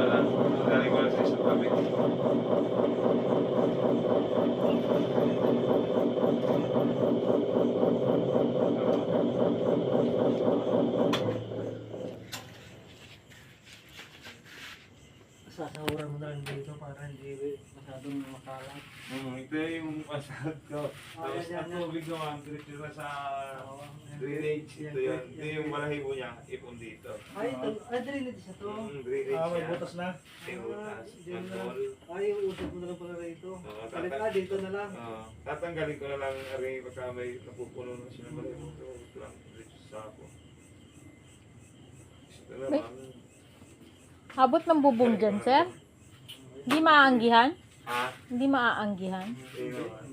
lang. Galing ko lang sa isang tabi. Sasahuran mo na lang dito para hindi masyadong makalat. Ito yung pasad ko. Tapos yan, ang yan. tubig naman, diretso na sa drainage. Ito yun. Ito yung balahibo niya, ipon dito. Ay, drainage siya to. Drainage May niya. butas na. May butas. Diyan na. Control. Ay, usap mo na lang pala rito. Balik dito na lang. Tatanggalin ko na lang rin pagka may napupuno na siya ng balahibo. Ito lang, diretso sa ako. Ito naman. Abot ng bubong dyan, sir? Hindi maaanggihan? Ha? Hindi maaanggihan? Hindi naman.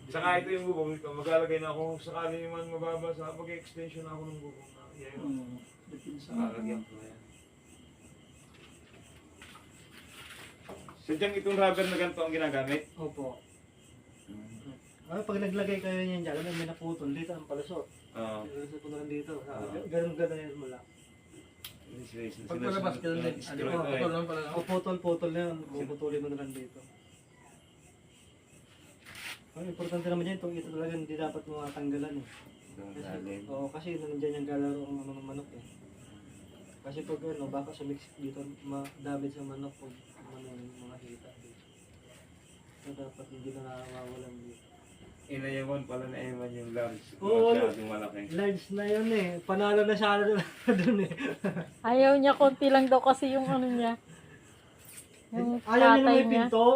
Saka ito yung bubong ito, maglalagay na ako sakali naman mababasa, mag-extension ako ng bubong na yan. Lalagyan ko na yan. Sadyang itong rubber na ganito ang ginagamit? Opo. Ay, pag naglagay kayo niyan dyan, may naputol dito ang palusot. Oo. Palusot mo na lang dito. Ganun yan mo lang. Pag palabas ka lang, putol lang pala. O putol na yun, puputulin mo na lang dito. Ang importante naman yan, ito talaga hindi dapat mo matanggalan eh. Kasi nandiyan yung galaro ang mga manok eh. Kasi pag baka sumix dito, madamage sa manok pag mga hita dito. So dapat hindi na nawawalan dito. Inayawan pala na Eman yung large. Oo, Masyadong malaki. large na yun eh. Panalo na siya doon eh. Ayaw niya, konti lang daw kasi yung ano niya. Yung Ayaw niya na tatay may niya. pinto.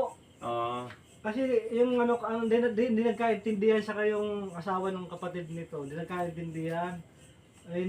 Oo. Kasi yung ano, hindi nagkaintindihan sa yung asawa ng kapatid nito. Hindi nagkaintindihan. Ay,